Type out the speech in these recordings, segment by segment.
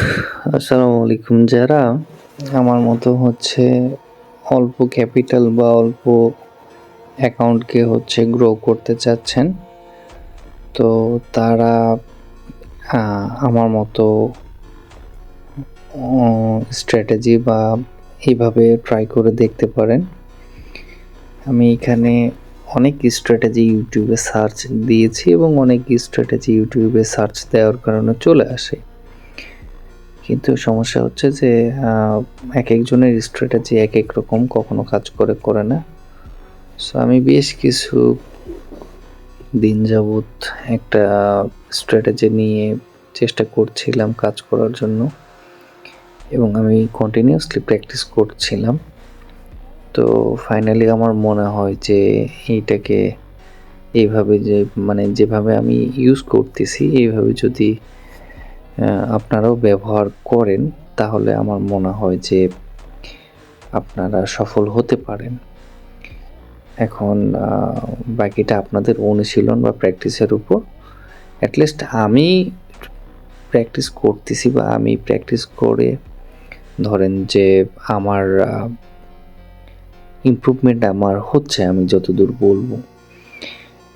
আসসালামু আলাইকুম। যারা আমার মতো অল্প ক্যাপিটাল বা অল্প অ্যাকাউন্টকে গ্রো করতে চাচ্ছেন, তো তারা আমার মতো স্ট্র্যাটেজি বা এইভাবে ট্রাই করে দেখতে পারেন। আমি এখানে অনেক স্ট্র্যাটেজি ইউটিউবে সার্চ দিয়েছি এবং অনেক স্ট্র্যাটেজি ইউটিউবে সার্চ দেওয়ার কারণে চলে আসে। কিন্তু সমস্যা হচ্ছে যে একেকজনের স্ট্র্যাটেজি একেক রকম, কখনো কাজ করে, করে না। সো আমি বেশ কিছু দিন যাবৎ একটা স্ট্র্যাটেজি নিয়ে চেষ্টা করছিলাম কাজ করার জন্য এবং আমি কন্টিনিউয়াসলি প্র্যাকটিস করছিলাম। তো ফাইনালি আমার মনে হয় যে এইটাকে এইভাবে যেভাবে আমি ইউজ করতেছি এইভাবে যদি আপনারাও ব্যবহার করেন তাহলে আমার মনে হয় যে আপনারা সফল হতে পারেন। এখন বাকিটা আপনাদের অনুশীলন বা প্র্যাকটিসের উপর। অ্যাটলিস্ট আমি প্র্যাকটিস করতেছি বা আমি প্র্যাকটিস করে ধরেন যে আমার ইমপ্রুভমেন্ট আমার হচ্ছে, আমি যতদূর বলবো।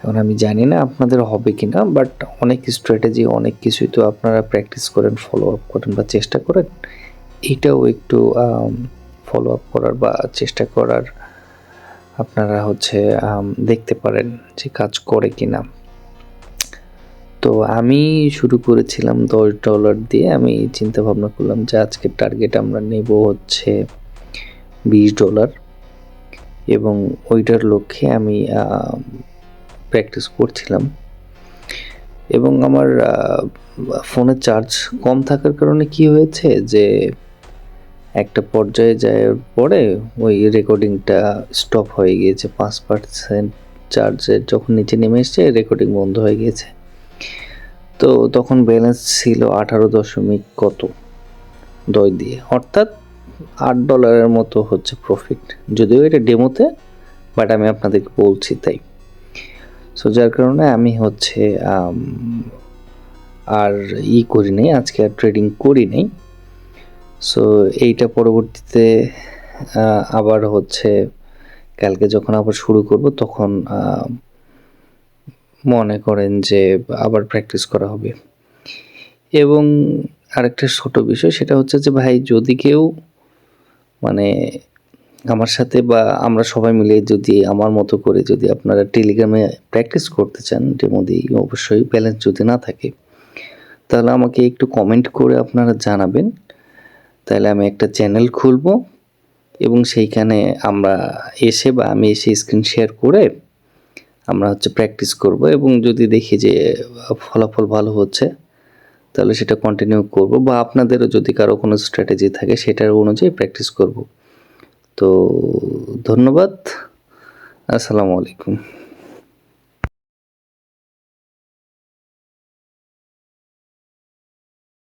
এখন আমি জানি না আপনাদের হবে কি না, বাট অনেক স্ট্র্যাটেজি অনেক কিছুই তো আপনারা প্র্যাকটিস করেন, ফলো আপ করেন বা চেষ্টা করেন। এটাও একটু ফলো আপ করার বা চেষ্টা করার আপনারা দেখতে পারেন যে কাজ করে কিনা। তো আমি শুরু করেছিলাম $10 দিয়ে। আমি চিন্তা ভাবনা করলাম যে আজকের টার্গেট আমরা নেব $20 এবং ওইটার লক্ষ্যে আমি প্র্যাকটিস করছিলাম এবং আমার ফোনের চার্জ কম থাকার কারণে কি হয়েছে যে একটা পর্যায়ে যাওয়ার পরে ওই রেকর্ডিংটা স্টপ হয়ে গিয়েছে। 5% চার্জের যখন নিচে নেমে এসছে রেকর্ডিং বন্ধ হয়ে গিয়েছে। তো তখন ব্যালেন্স ছিল 18 দশমিক কত $10 দিয়ে, অর্থাৎ $8 মতো প্রফিট, যদিও এটা ডেমোতে, বাট আমি আপনাদেরকে বলছি তাই। সো যার কারণে আমি আর করি নাই, আজকে আর ট্রেডিং করি নাই। সো এইটা পরবর্তীতে আবার কালকে যখন আবার শুরু করব তখন মনে করেন যে আবার প্র্যাকটিস করা হবে। এবং আরেকটা ছোট বিষয়, সেটা হচ্ছে যে ভাই যদি কেউ আমার সাথে বা আমরা সবাই মিলে যদি আমার মতো করে যদি আপনারা টেলিগ্রামে প্র্যাকটিস করতে চান, ডেমো দিয়ে, অবশ্যই ব্যালেন্স যদি না থাকে তাহলে আমাকে একটু কমেন্ট করে আপনারা জানাবেন। তাহলে আমি একটা চ্যানেল খুলব এবং সেইখানে আমরা আমি এসে স্ক্রিন শেয়ার করে আমরা প্র্যাকটিস করব এবং যদি দেখি যে ফলাফল ভালো হচ্ছে তাহলে সেটা কন্টিনিউ করব, বা আপনাদেরও যদি কারো কোনো স্ট্র্যাটেজি থাকে সেটার অনুযায়ী প্র্যাকটিস করব। তো ধন্যবাদ। আসসালামু আলাইকুম।